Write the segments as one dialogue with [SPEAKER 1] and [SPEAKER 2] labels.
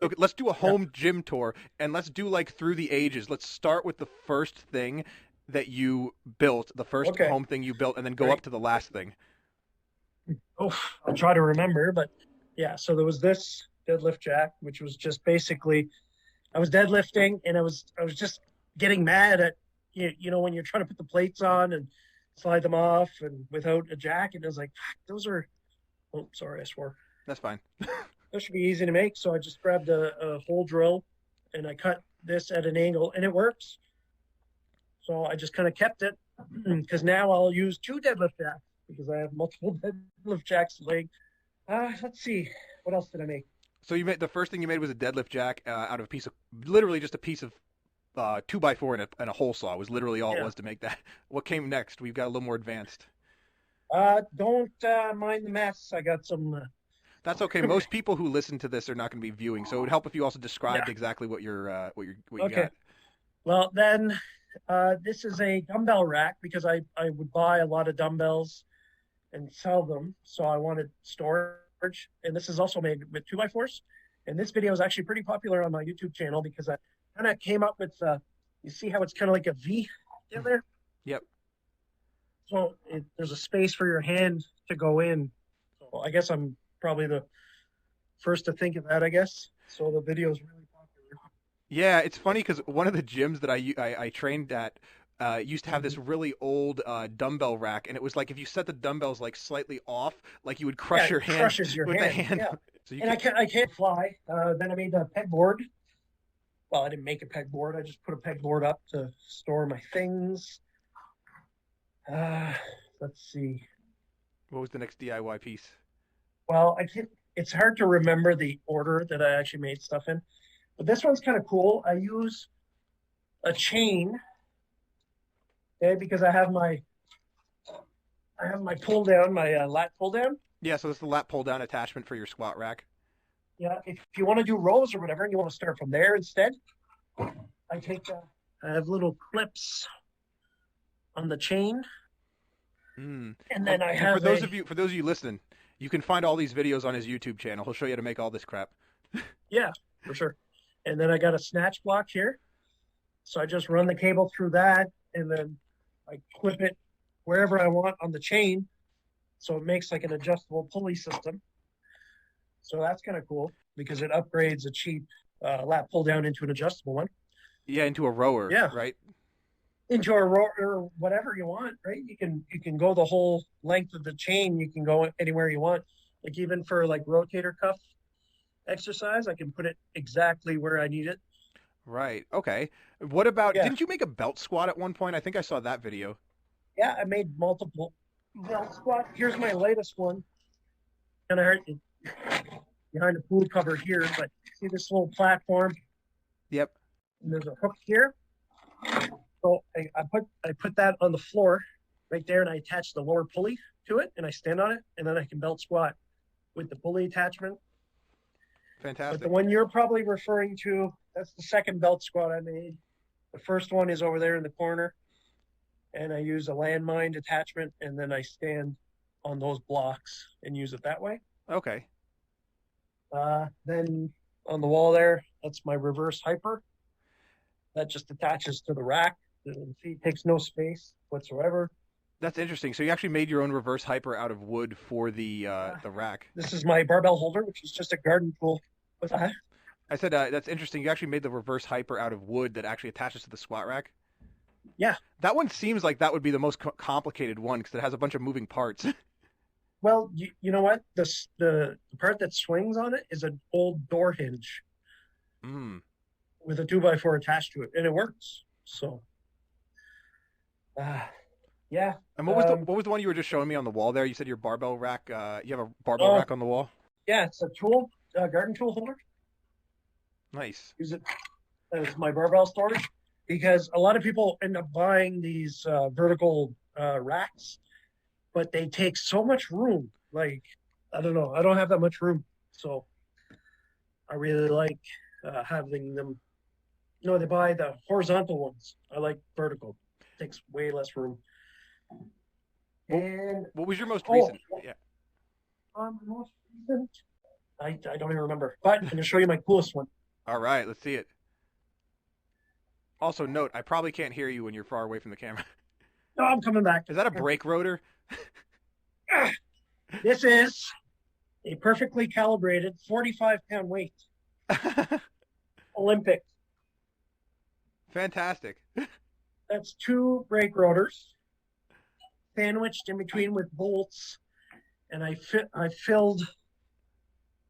[SPEAKER 1] Okay, let's do a
[SPEAKER 2] Yeah.
[SPEAKER 1] home gym tour, and let's do like through the ages. Let's start with the first thing that you built, the first
[SPEAKER 2] Okay.
[SPEAKER 1] home thing you built, and then go up
[SPEAKER 2] Right.
[SPEAKER 1] to the last thing.
[SPEAKER 2] Oh, I'll try to remember, but yeah. So there was this deadlift jack, which was just basically I was deadlifting, and I was just getting mad at when you're trying to put the plates on and slide them off, and without a jack, and I was like, "Fuck, those are. Oh, sorry, I swore.
[SPEAKER 1] That's fine.
[SPEAKER 2] Those should be easy to make." So I just grabbed a hole drill, and I cut this at an angle, and it works. So I just kind of kept it because now I'll use two deadlift jacks because I have multiple deadlift jacks laying. Let's see, what else did I make?
[SPEAKER 1] So you made the first thing you made was a deadlift jack out of a piece of literally just a piece of 2x4 and a hole saw. Was literally all it
[SPEAKER 2] Yeah.
[SPEAKER 1] was to make that. What came next? We've got a little more advanced.
[SPEAKER 2] Don't mind the mess. I got some.
[SPEAKER 1] That's okay. Most people who listen to this are not going to be viewing, so it would help if you also
[SPEAKER 2] Yeah.
[SPEAKER 1] described exactly what you
[SPEAKER 2] Okay.
[SPEAKER 1] got.
[SPEAKER 2] Well, then this is a dumbbell rack because I would buy a lot of dumbbells and sell them. So I wanted storage. And this is also made with 2x4s. And this video is actually pretty popular on my YouTube channel because I kind of came up with, you see how it's kind of like a V in there?
[SPEAKER 1] Yep.
[SPEAKER 2] So there's a space for your hand to go in. So I guess I'm probably the first to think of that, I guess. So the video is really popular.
[SPEAKER 1] Yeah, it's funny because one of the gyms that I trained at used to have
[SPEAKER 2] Mm-hmm.
[SPEAKER 1] this really old dumbbell rack, and it was like if you set the dumbbells like slightly off, like you would
[SPEAKER 2] Yeah,
[SPEAKER 1] crush your
[SPEAKER 2] it
[SPEAKER 1] hand
[SPEAKER 2] crushes your
[SPEAKER 1] with the
[SPEAKER 2] hand.
[SPEAKER 1] hand.
[SPEAKER 2] Yeah.
[SPEAKER 1] So you
[SPEAKER 2] And
[SPEAKER 1] can
[SPEAKER 2] I can't fly. Then I made a pegboard. Well, I didn't make a pegboard. I just put a pegboard up to store my things. Uh, let's see.
[SPEAKER 1] what was the next DIY piece?
[SPEAKER 2] Well, I can't. It's hard to remember the order that I actually made stuff in, but this one's kind of cool. I use a chain, okay, because I have my pull down, my lat pull down.
[SPEAKER 1] Yeah, so it's the lat pull down attachment for your squat rack.
[SPEAKER 2] Yeah, if you want to do rows or whatever, and you want to start from there instead, I take. I have little clips on the chain,
[SPEAKER 1] Mm.
[SPEAKER 2] and then I
[SPEAKER 1] And
[SPEAKER 2] have a
[SPEAKER 1] for those of you listening, you can find all these videos on his YouTube channel. He'll show you how to make all this crap.
[SPEAKER 2] yeah, for sure. And then I got a snatch block here. So I just run the cable through that and then I clip it wherever I want on the chain. So it makes like an adjustable pulley system. So that's kind of cool because it upgrades a cheap lat pull down into an adjustable one.
[SPEAKER 1] Yeah, into a rower,
[SPEAKER 2] Yeah,
[SPEAKER 1] right?
[SPEAKER 2] into a row or whatever you want, right? You can go the whole length of the chain. You can go anywhere you want. Like even for like rotator cuff exercise, I can put it exactly where I need it.
[SPEAKER 1] Right. Okay. What about?
[SPEAKER 2] Yeah,
[SPEAKER 1] Didn't you make a belt squat at one point? I think I saw that video.
[SPEAKER 2] yeah. I made multiple belt squat. Here's my latest one. Kind of hurt behind the pool cover here, but see this little platform,
[SPEAKER 1] Yep.
[SPEAKER 2] and there's a hook here. So I put that on the floor right there, and I attach the lower pulley to it, and I stand on it, and then I can belt squat with the pulley attachment. But the
[SPEAKER 1] Fantastic.
[SPEAKER 2] one you're probably referring to, that's the second belt squat I made. The first one is over there in the corner, and I use a landmine attachment, and then I stand on those blocks and use it that way.
[SPEAKER 1] Okay.
[SPEAKER 2] Then on the wall there, that's my reverse hyper. That just attaches to the rack. The feet takes no space whatsoever.
[SPEAKER 1] That's interesting. So you actually made your own reverse hyper out of wood for
[SPEAKER 2] Uh,
[SPEAKER 1] the rack.
[SPEAKER 2] this is my barbell holder, which is just a garden tool. With that.
[SPEAKER 1] I said that's interesting. You actually made the reverse hyper out of wood that actually attaches to the squat rack.
[SPEAKER 2] Yeah.
[SPEAKER 1] That one seems like that would be the most complicated one because it has a bunch of moving parts.
[SPEAKER 2] Well, you know what? The part that swings on it is an old door hinge
[SPEAKER 1] Mm.
[SPEAKER 2] with a 2x4 attached to it, and it works. So, uh, yeah.
[SPEAKER 1] And
[SPEAKER 2] Um,
[SPEAKER 1] what was the one you were just showing me on the wall there? You said your barbell rack. You have a barbell
[SPEAKER 2] oh,
[SPEAKER 1] rack on the wall.
[SPEAKER 2] yeah. It's a tool, garden tool holder.
[SPEAKER 1] Nice.
[SPEAKER 2] Use it as my barbell storage because a lot of people end up buying these vertical racks, but they take so much room. Like, I don't know. I don't have that much room. So I really like having them. No, they buy the horizontal ones. I like vertical. Takes way less room.
[SPEAKER 1] What
[SPEAKER 2] And
[SPEAKER 1] what was your most
[SPEAKER 2] oh,
[SPEAKER 1] recent? Yeah.
[SPEAKER 2] most recent. I don't even remember. But I'm gonna show you my coolest one.
[SPEAKER 1] All right, let's see it. Also, note, I probably can't hear you when you're far away from the camera.
[SPEAKER 2] No, I'm coming back.
[SPEAKER 1] Is that a brake rotor?
[SPEAKER 2] This is a perfectly calibrated 45-pound weight Olympic.
[SPEAKER 1] Fantastic.
[SPEAKER 2] That's 2 brake rotors sandwiched in between with bolts, and I filled.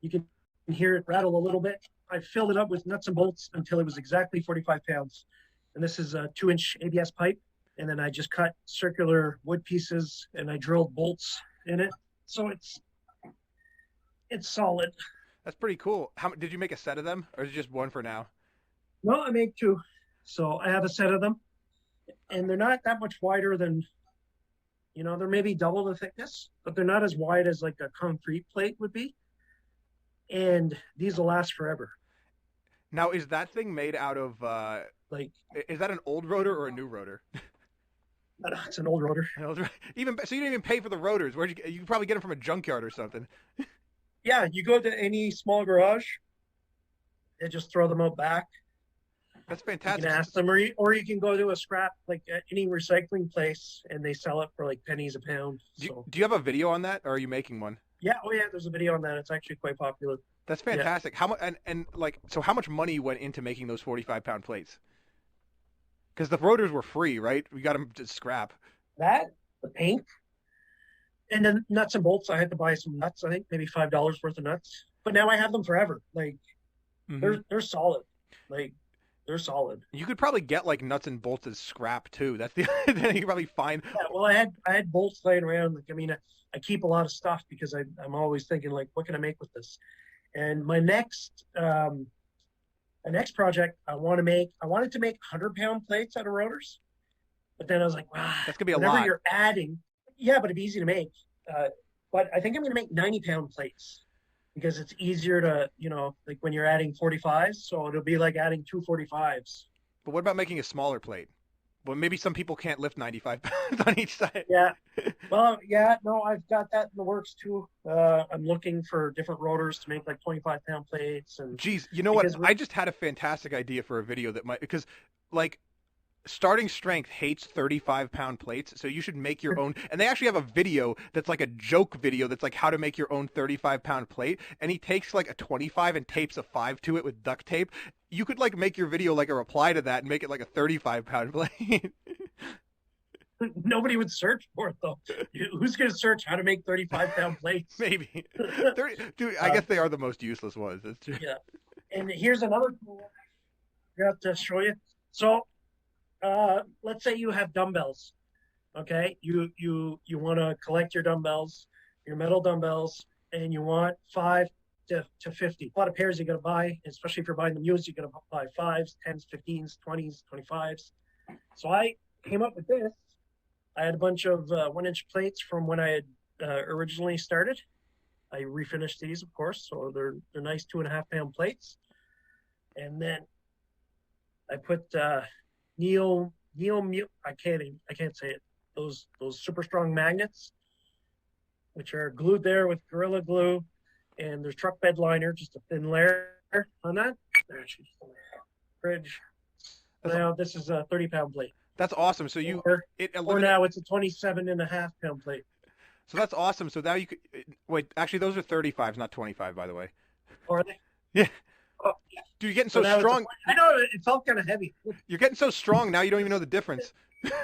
[SPEAKER 2] You can hear it rattle a little bit. I filled it up with nuts and bolts until it was exactly 45 pounds. And this is a 2-inch ABS pipe. And then I just cut circular wood pieces and I drilled bolts in it. So it's solid.
[SPEAKER 1] That's pretty cool. How did you make a set of them, or is it just one for now?
[SPEAKER 2] No, I made 2. So I have a set of them, and they're not that much wider than, they're maybe double the thickness, but they're not as wide as like a concrete plate would be. And these will last forever.
[SPEAKER 1] Now, is that thing made out of is that an old rotor or a new rotor?
[SPEAKER 2] It's an old rotor.
[SPEAKER 1] Even so, you didn't even pay for the rotors. Where'd you probably get them from a junkyard or something?
[SPEAKER 2] Yeah, you go to any small garage, they just throw them out back.
[SPEAKER 1] That's fantastic.
[SPEAKER 2] You can ask them, or you can go to a scrap, like any recycling place, and they sell it for like pennies a pound.
[SPEAKER 1] Do you have a video on that, or are you making one?
[SPEAKER 2] Yeah, there's a video on that. It's actually quite popular.
[SPEAKER 1] That's fantastic. Yeah. How much so how much money went into making those 45-pound plates? Because the rotors were free, right? We got them to scrap.
[SPEAKER 2] That, the paint, and then nuts and bolts. I had to buy some nuts. I think maybe $5 worth of nuts. But now I have them forever. Like they're solid. Like they're solid.
[SPEAKER 1] You could probably get like nuts and bolts as scrap too. That's the then you could probably find.
[SPEAKER 2] Yeah, well, I had bolts laying around. Like, I mean, I keep a lot of stuff because I'm always thinking like, what can I make with this? And my next project I wanted to make 100-pound plates out of rotors, but then I was like, wow,
[SPEAKER 1] that's gonna be a
[SPEAKER 2] whenever
[SPEAKER 1] lot.
[SPEAKER 2] You're adding, yeah, but it'd be easy to make. But I think I'm gonna make 90-pound plates because it's easier to, like when you're adding 45s, so it'll be like adding 2 45s.
[SPEAKER 1] But what about making a smaller plate? Well, maybe some people can't lift 95 pounds on each side.
[SPEAKER 2] Yeah. Well, yeah, no, I've got that in the works too. I'm looking for different rotors to make like 25-pound plates. And
[SPEAKER 1] geez, you know what? I just had a fantastic idea for a video that might, because like Starting Strength hates 35-pound plates, so you should make your own. And they actually have a video that's like a joke video that's like how to make your own 35-pound plate. And he takes like a 25 and tapes a 5 to it with duct tape. You could like make your video like a reply to that and make it like a 35-pound plate.
[SPEAKER 2] Nobody would search for it though. Who's going to search how to make 35-pound plates?
[SPEAKER 1] Maybe. Dude, I guess they are the most useless ones. That's true.
[SPEAKER 2] Yeah. And here's another cool one I got to show you. So, let's say you have dumbbells. Okay, you want to collect your dumbbells, your metal dumbbells, and you want 5 to 50. A lot of pairs you got to buy, especially if you're buying them used. You got to buy 5s, 10s, 15s, 20s, 25s. So I came up with this. I had a bunch of 1-inch plates from when I had originally started. I refinished these, of course, so they're nice 2.5-pound plates. And then I put I can't say it. Those super strong magnets, which are glued there with Gorilla Glue, and there's truck bed liner, just a thin layer on that. There she's in the fridge. Now this is a 30-pound plate.
[SPEAKER 1] That's awesome. So
[SPEAKER 2] or now it's a 27.5-pound plate.
[SPEAKER 1] So that's awesome. So now you could wait. Actually, those are 35s, not 25, by the way.
[SPEAKER 2] Are they?
[SPEAKER 1] Yeah.
[SPEAKER 2] Oh, yeah.
[SPEAKER 1] Dude, you're getting so strong.
[SPEAKER 2] I know it felt kind of heavy.
[SPEAKER 1] You're getting so strong now. You don't even know the difference.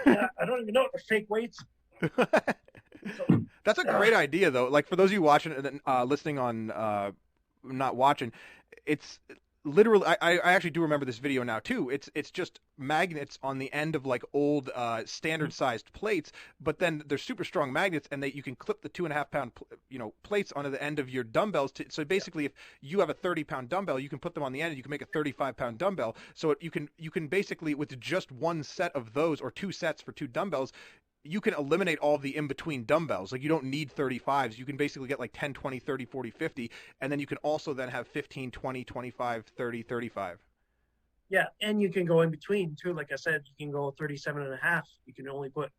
[SPEAKER 2] Yeah, I don't even know they're fake weights.
[SPEAKER 1] That's a great idea, though. Like for those of you watching and listening on, not watching, it's literally. I actually do remember this video now too. It's just magnets on the end of like old standard sized plates, but then they're super strong magnets, and you can clip the 2.5-pound plates onto the end of your dumbbells. So basically, if you have a 30-pound dumbbell, you can put them on the end, and you can make a 35-pound dumbbell. So you can basically, with just one set of those or 2 sets for 2 dumbbells, you can eliminate all of the in-between dumbbells. Like you don't need 35s. You can basically get like 10, 20, 30, 40, 50. And then you can also then have 15, 20, 25, 30, 35.
[SPEAKER 2] Yeah. And you can go in between too. Like I said, you can go 37.5. You can only put,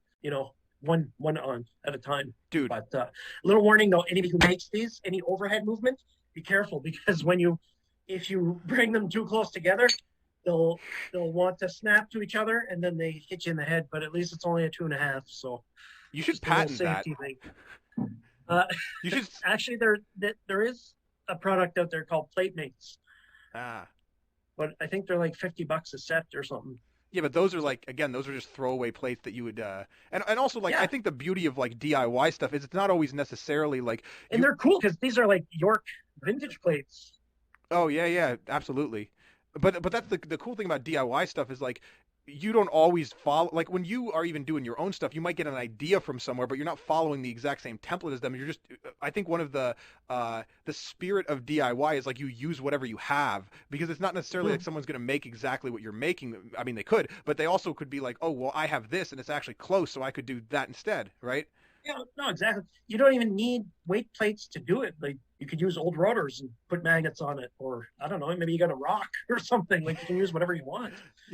[SPEAKER 2] one on at a time.
[SPEAKER 1] Dude.
[SPEAKER 2] But little warning though, anybody who makes these, any overhead movement, be careful because if you bring them too close together, they'll want to snap to each other and then they hit you in the head. But at least it's only a 2.5, so
[SPEAKER 1] You should
[SPEAKER 2] just a little
[SPEAKER 1] patent that.
[SPEAKER 2] safety thing. Uh,
[SPEAKER 1] You should.
[SPEAKER 2] actually, there is a product out there called Plate Mates,
[SPEAKER 1] Ah.
[SPEAKER 2] but I think they're like $50 a set or something.
[SPEAKER 1] Yeah, but those are like again, those are just throwaway plates that you would and also like I
[SPEAKER 2] Yeah,
[SPEAKER 1] think the beauty of like DIY stuff is it's not always necessarily like
[SPEAKER 2] and
[SPEAKER 1] you
[SPEAKER 2] they're cool because these are like York vintage plates.
[SPEAKER 1] oh yeah, yeah, absolutely. But that's the cool thing about DIY stuff is like you don't always follow like when you are even doing your own stuff, you might get an idea from somewhere, but you're not following the exact same template as them. You're just I think one of the spirit of DIY is like you use whatever you have because it's not necessarily like
[SPEAKER 2] Hmm.
[SPEAKER 1] someone's going to make exactly what you're making. I mean, they could, but they also could be like, "Oh, well, I have this and it's actually close, so I could do that instead," right?
[SPEAKER 2] Yeah, no, exactly. You don't even need weight plates to do it. Like you could use old rotors and put magnets on it, or I don't know, maybe you got a rock or something. Like you can use whatever you want.
[SPEAKER 1] Yeah,